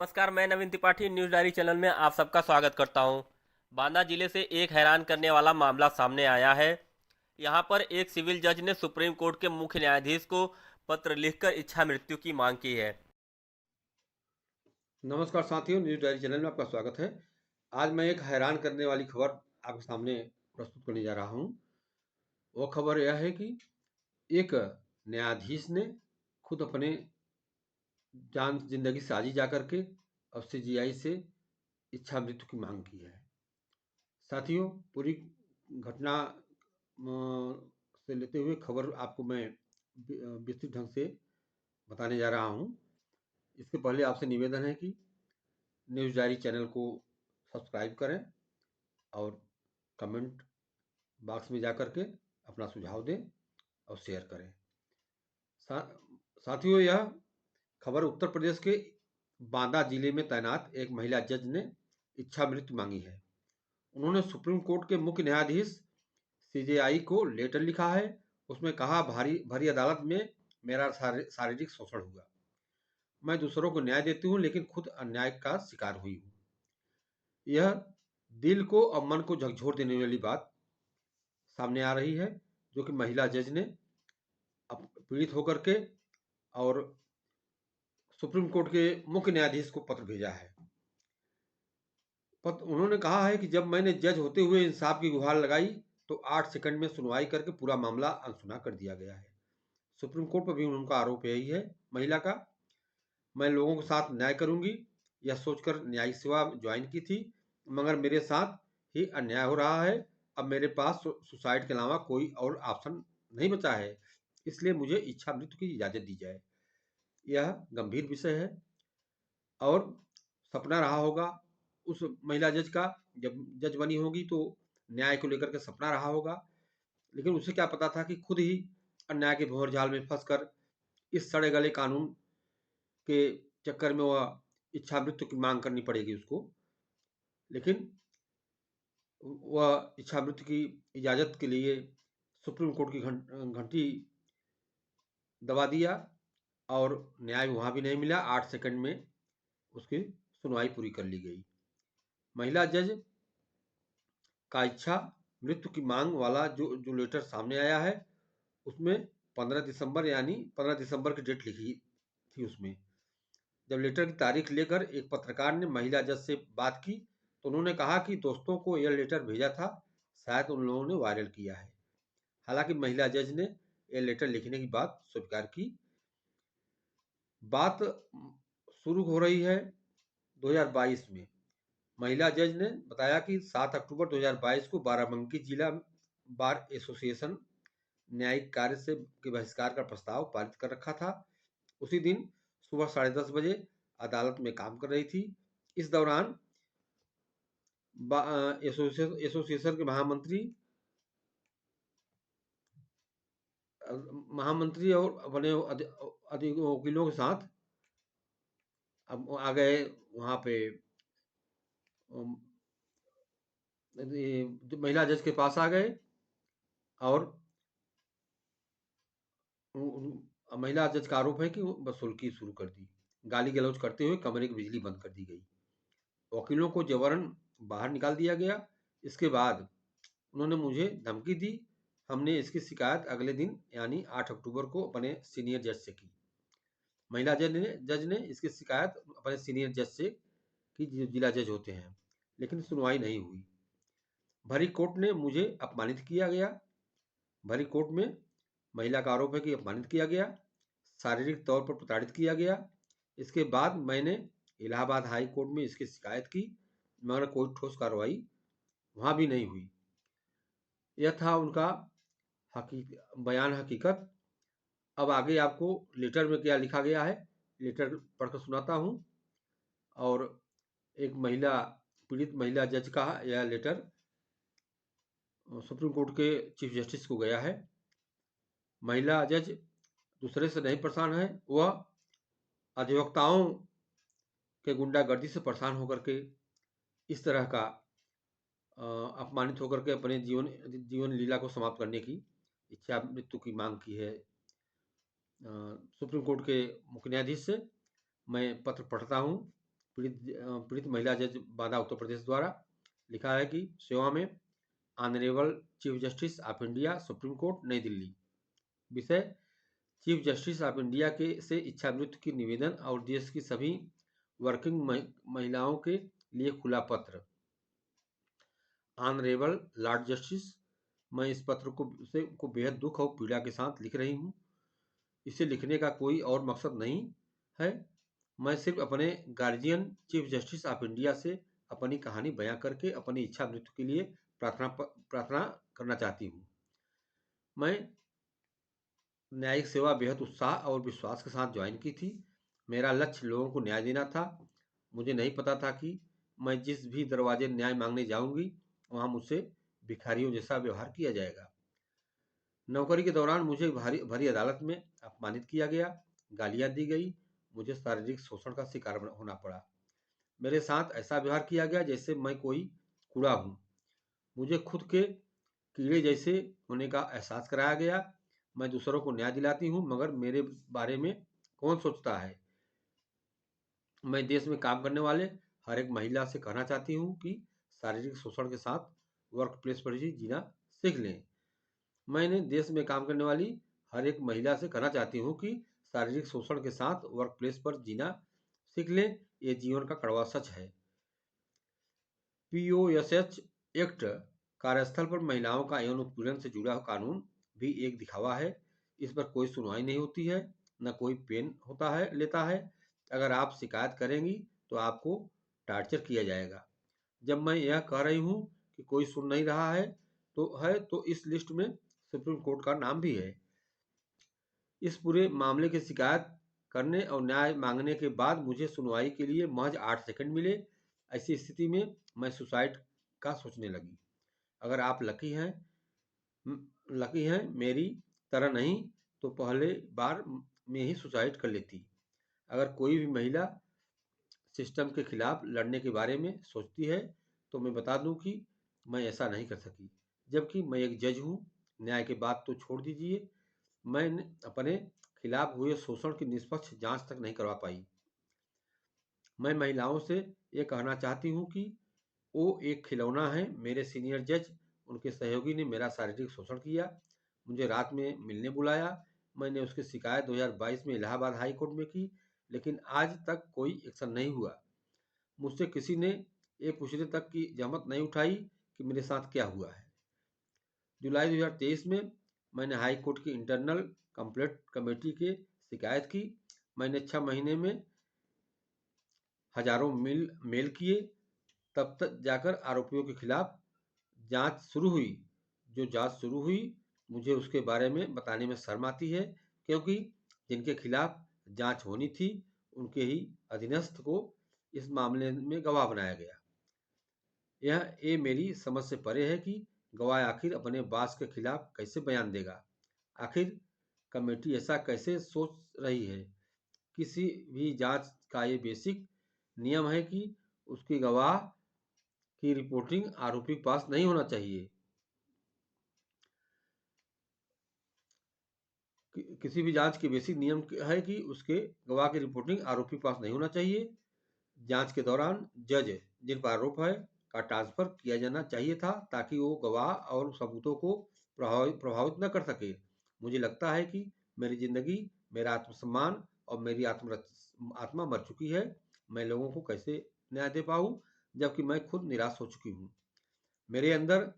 नमस्कार। मैं नवीन Tripathi news diary channel में आप सबका स्वागत करता हूं। बांदा जिले से एक हैरान करने वाला मामला सामने आया है। यहां पर एक सिविल जज ने सुप्रीम कोर्ट के मुख्य न्यायाधीश को पत्र लिखकर इच्छा मृत्यु की मांग की है। नमस्कार साथियों, न्यूज डायरी चैनल में आपका स्वागत है। आज मैं एक हैरान करने वाली खबर आपके सामने प्रस्तुत करने जा रहा हूं। वो खबर यह है कि एक न्यायाधीश ने खुद अपने जान जिंदगी से आजी जा करके और सीजीआई से इच्छा मृत्यु की मांग की है। साथियों, पूरी घटना से लेते हुए खबर आपको मैं विस्तृत ढंग से बताने जा रहा हूं। इसके पहले आपसे निवेदन है कि न्यूज डायरी चैनल को सब्सक्राइब करें और कमेंट बॉक्स में जा कर के अपना सुझाव दें और शेयर करें। सा, साथियों, यह खबर उत्तर प्रदेश के बांदा जिले में तैनात एक महिला जज ने इच्छा मृत्यु मांगी है। उन्होंने सुप्रीम कोर्ट के मुख्य न्यायाधीश सीजेआई को लेटर लिखा है। उसमें कहा, भारी भरी अदालत में मेरा शारीरिक शोषण हुआ। मैं दूसरों को न्याय देती हूँ लेकिन खुद अन्याय का शिकार हुई हूँ। यह दिल को और मन को झकझोर देने वाली बात सामने आ रही है, जो कि महिला जज ने पीड़ित होकर के और सुप्रीम कोर्ट के मुख्य न्यायाधीश को पत्र भेजा है। पत्र उन्होंने कहा है कि जब मैंने जज होते हुए इंसाफ की गुहार लगाई तो 8 सेकंड में सुनवाई करके पूरा मामला अनसुना कर दिया गया है। सुप्रीम कोर्ट पर भी उनका आरोप यही है महिला का। मैं लोगों के साथ न्याय करूंगी यह सोचकर न्यायिक सेवा ज्वाइन की थी, मगर मेरे साथ ही अन्याय हो रहा है। अब मेरे पास सुसाइड के अलावा कोई और ऑप्शन नहीं बचा है, इसलिए मुझे इच्छा मृत्यु की इजाजत दी जाए। यह गंभीर विषय है और सपना रहा होगा उस महिला जज का। जब जज बनी होगी तो न्याय को लेकर के सपना रहा होगा, लेकिन उसे क्या पता था कि खुद ही अन्याय के भंवर जाल में फंसकर इस सड़े गले कानून के चक्कर में वह इच्छा मृत्यु की मांग करनी पड़ेगी उसको। लेकिन वह इच्छा मृत्यु की इजाजत के लिए सुप्रीम कोर्ट की घंटी दबा दिया और न्याय वहां भी नहीं मिला। 8 सेकंड में उसकी सुनवाई पूरी कर ली गई। महिला जज का इच्छा मृत्यु की मांग वाला जो जो लेटर सामने आया है, उसमें 15 दिसंबर यानी 15 दिसंबर की डेट लिखी थी उसमें। जब लेटर की तारीख लेकर एक पत्रकार ने महिला जज से बात की तो उन्होंने कहा कि दोस्तों को यह लेटर भेजा था, शायद उन लोगों ने वायरल किया है। हालांकि महिला जज ने यह लेटर लिखने की बात स्वीकार की। बात शुरू हो रही है 2022 में। महिला जज ने बताया कि 7 अक्टूबर 2022 को बाराबंकी जिला बार एसोसिएशन न्यायिक कार्य से के बहिष्कार का प्रस्ताव पारित कर रखा था। उसी दिन सुबह 10:30 बजे अदालत में काम कर रही थी। इस दौरान एसोसिएशन के महामंत्री और अपने वकीलों के साथ अब आ गए वहाँ पे। अम, महिला जज के पास आ गए और महिला जज का आरोप है कि वसूलकी शुरू कर दी। गाली गलौज करते हुए कमरे की बिजली बंद कर दी गई। वकीलों को जबरन बाहर निकाल दिया गया। इसके बाद उन्होंने मुझे धमकी दी। हमने इसकी शिकायत अगले दिन यानी 8 अक्टूबर को अपने सीनियर जज से की। महिला जज ने इसकी शिकायत अपने सीनियर जज से की, जो जिला जज होते हैं, लेकिन सुनवाई नहीं हुई। भरी कोर्ट ने मुझे अपमानित किया गया। भरी कोर्ट में महिला का आरोप है कि अपमानित किया गया, शारीरिक तौर पर प्रताड़ित किया गया। इसके बाद मैंने इलाहाबाद हाई कोर्ट में इसकी शिकायत की, मगर कोई ठोस कार्रवाई वहां भी नहीं हुई। यह था उनका बयान हकीकत। अब आगे आपको लेटर में क्या लिखा गया है, लेटर पढ़कर सुनाता हूँ। और एक पीड़ित महिला जज का यह लेटर सुप्रीम कोर्ट के चीफ जस्टिस को गया है। महिला जज दूसरे से नहीं परेशान है, वह अधिवक्ताओं के गुंडागर्दी से परेशान होकर के इस तरह का अपमानित होकर के अपने जीवन लीला को समाप्त करने की इच्छा मृत्यु की मांग की है सुप्रीम कोर्ट के मुख्य न्यायाधीश से। मैं पत्र पढ़ता हूँ। पीड़ित महिला जज बांदा उत्तर प्रदेश द्वारा लिखा है कि सेवा में honourable chief justice of India supreme court नई दिल्ली। विषय चीफ जस्टिस ऑफ इंडिया के से इच्छा मृत्यु की निवेदन और देश की सभी वर्किंग महिलाओं के लिए खुला पत्र। ऑनरेबल लॉर्ड जस्टिस, मैं इस पत्र को बेहद दुख और पीड़ा के साथ लिख रही हूँ। इसे लिखने का कोई और मकसद नहीं है। मैं सिर्फ अपने guardian chief justice of India से अपनी कहानी बयां करके अपनी इच्छा मृत्यु के लिए प्रार्थना करना चाहती हूँ। मैं न्यायिक सेवा बेहद उत्साह और विश्वास के साथ ज्वाइन की थी। मेरा लक्ष्य लोगों को न्याय देना था। मुझे नहीं पता था कि मैं जिस भी दरवाजे न्याय मांगने जाऊंगी वहां मुझसे भिखारियों जैसा व्यवहार किया जाएगा। नौकरी के दौरान मुझे भरी अदालत में अपमानित किया गया, गालियां दी गई, मुझे शारीरिक शोषण का शिकार होना पड़ा। मेरे साथ ऐसा व्यवहार किया गया जैसे मैं कोई कूड़ा हूँ। मुझे खुद के कीड़े जैसे होने का एहसास कराया गया। मैं दूसरों को न्याय दिलाती हूँ मगर मेरे बारे में कौन सोचता है। मैं देश में काम करने वाले हर एक महिला से कहना चाहती हूँ कि शारीरिक शोषण के साथ वर्क प्लेस पर ही जीना सीख लें। मैंने देश में काम करने वाली हर एक महिला से कहना चाहती हूँ कि शारीरिक शोषण के साथ वर्क प्लेस पर जीना सीख लें। ये जीवन का कड़वा सच है। पीओएसएच एक्ट कार्यस्थल पर महिलाओं का यौन उत्पीड़न से जुड़ा कानून भी एक दिखावा है। इस पर कोई सुनवाई नहीं होती है, न कोई पेन होता है लेता है। अगर आप शिकायत करेंगी तो आपको टार्चर किया जाएगा। जब मैं यह कह रही हूँ कि कोई सुन नहीं रहा है तो इस लिस्ट में सुप्रीम कोर्ट का नाम भी है। इस पूरे मामले की शिकायत करने और न्याय मांगने के बाद मुझे सुनवाई के लिए महज 8 सेकंड मिले। ऐसी स्थिति में मैं सुसाइड का सोचने लगी। अगर आप लकी हैं मेरी तरह नहीं तो पहले बार में ही सुसाइड कर लेती। अगर कोई भी महिला सिस्टम के खिलाफ लड़ने के बारे में सोचती है तो मैं बता दूं कि मैं ऐसा नहीं कर सकी। जबकि मैं एक जज हूँ। न्याय की बात तो छोड़ दीजिए, मैंने अपने खिलाफ हुए शोषण की निष्पक्ष जांच तक नहीं करवा पाई। मैं महिलाओं से ये कहना चाहती हूँ कि वो एक खिलौना है। मेरे सीनियर जज, उनके सहयोगी ने मेरा शारीरिक शोषण किया, मुझे रात में मिलने बुलाया। मैंने उसकी शिकायत 2022 में इलाहाबाद हाई कोर्ट में की, लेकिन आज तक कोई एक्शन नहीं हुआ। मुझसे किसी ने ये पूछने तक की जहमत नहीं उठाई कि मेरे साथ क्या हुआ है। जुलाई 2023 में मैंने हाई कोर्ट की इंटरनल कंप्लेंट कमेटी के शिकायत की। मैंने 6 महीने में हजारों मेल किए, तब तक जाकर आरोपियों के खिलाफ जांच शुरू हुई। जो जांच शुरू हुई मुझे उसके बारे में बताने में शर्म आती है, क्योंकि जिनके खिलाफ जांच होनी थी उनके ही अधीनस्थ को इस मामले में गवाह बनाया गया। ये मेरी समझ से परे है कि गवाह आखिर अपने बॉस के खिलाफ कैसे बयान देगा। आखिर कमेटी ऐसा कैसे सोच रही है। किसी भी जांच का ये बेसिक नियम है कि उसकी गवाह की रिपोर्टिंग आरोपी के पास नहीं होना चाहिए। किसी भी जांच के बेसिक नियम है कि उसके गवाह की रिपोर्टिंग आरोपी के पास नहीं होना चाहिए। जांच के दौरान जज जिन पर आरोप है का ट्रांसफर किया जाना चाहिए था, ताकि वो गवाह और सबूतों को प्रभावित न कर सके। मुझे लगता है कि मेरी जिंदगी, मेरा आत्मसम्मान और मेरी आत्मा मर चुकी है। मैं लोगों को कैसे न्याय दे पाऊँ जबकि मैं खुद निराश हो चुकी हूँ। मेरे अंदर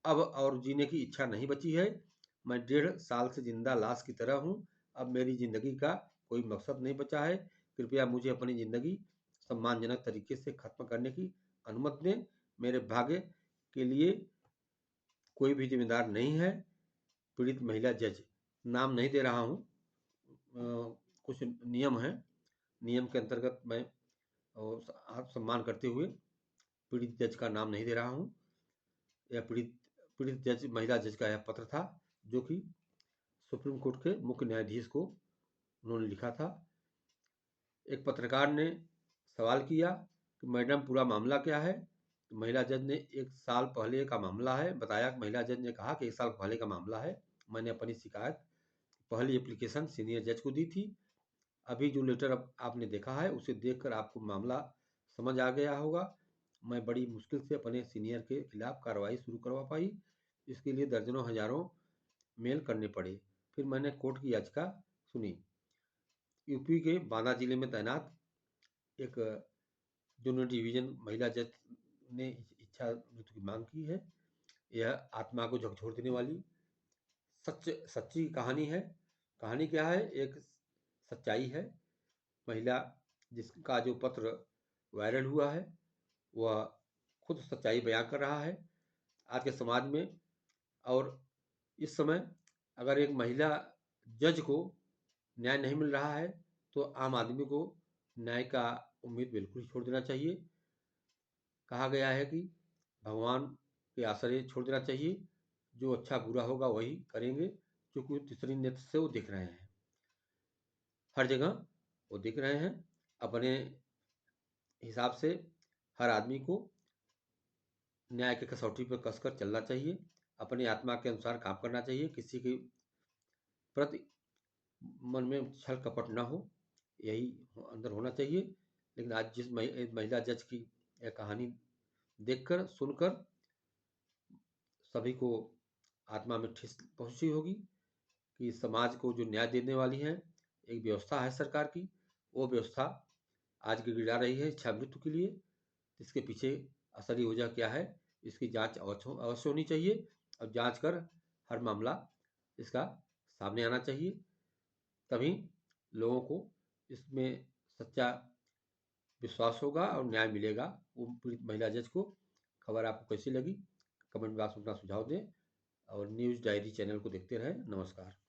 अब और जीने की इच्छा नहीं बची है। मैं 1.5 साल से जिंदा लाश की तरह हूँ। अब मेरी जिंदगी का कोई मकसद नहीं बचा है। कृपया मुझे अपनी जिंदगी सम्मानजनक तरीके से खत्म करने की अनुमति दें। मेरे भाग्य के लिए कोई भी जिम्मेदार नहीं है। पीड़ित महिला जज। नाम नहीं दे रहा हूँ। कुछ नियम है, नियम के अंतर्गत मैं सम्मान करते हुए पीड़ित जज का नाम नहीं दे रहा हूँ। यह पीड़ित जज महिला जज का यह पत्र था जो कि सुप्रीम कोर्ट के मुख्य न्यायाधीश को उन्होंने लिखा था। एक पत्रकार ने सवाल किया कि मैडम पूरा मामला क्या है। तो महिला जज ने 1 साल पहले का मामला है बताया। महिला जज ने कहा कि 1 साल पहले का मामला है। मैंने अपनी शिकायत पहली एप्लीकेशन सीनियर जज को दी थी। अभी जो लेटर अब आपने देखा है उसे देखकर आपको मामला समझ आ गया होगा। मैं बड़ी मुश्किल से अपने सीनियर के खिलाफ कार्रवाई शुरू करवा पाई। इसके लिए दर्जनों हजारों मेल करने पड़े। फिर मैंने कोर्ट की याचिका सुनी। यूपी के बांदा जिले में तैनात एक जूनियर डिवीजन महिला जज ने इच्छा मृत्यु की मांग की है। यह आत्मा को झकझोर देने वाली सच्ची कहानी है। कहानी क्या है? एक सच्चाई है। महिला जिसका जो पत्र वायरल हुआ है वह खुद सच्चाई बयां कर रहा है आज के समाज में। और इस समय अगर एक महिला जज को न्याय नहीं मिल रहा है तो आम आदमी को न्याय का उम्मीद बिल्कुल ही छोड़ देना चाहिए। कहा गया है कि भगवान के आश्रय छोड़ देना चाहिए। जो अच्छा बुरा होगा वही करेंगे, क्योंकि तीसरी नेत्र से वो देख रहे हैं। हर जगह वो देख रहे हैं। अपने हिसाब से हर आदमी को न्याय की कसौटी पर कसकर चलना चाहिए। अपनी आत्मा के अनुसार काम करना चाहिए। किसी के प्रति मन में छल कपट ना हो, यही अंदर होना चाहिए। लेकिन आज जिस महिला जज की यह कहानी देखकर सुनकर सभी को आत्मा में ठेस पहुंची होगी कि समाज को जो न्याय देने वाली है एक व्यवस्था है सरकार की, वो व्यवस्था आज गिड़गिड़ा रही है इच्छा मृत्यु के लिए। इसके पीछे असली वजह क्या है, इसकी जांच अवश्य होनी चाहिए और जांच कर हर मामला इसका सामने आना चाहिए। तभी लोगों को इसमें सच्चा विश्वास होगा और न्याय मिलेगा वो पीड़ित महिला जज को। खबर आपको कैसी लगी कमेंट बॉक्स में अपना सुझाव दें और न्यूज़ डायरी चैनल को देखते रहें। नमस्कार।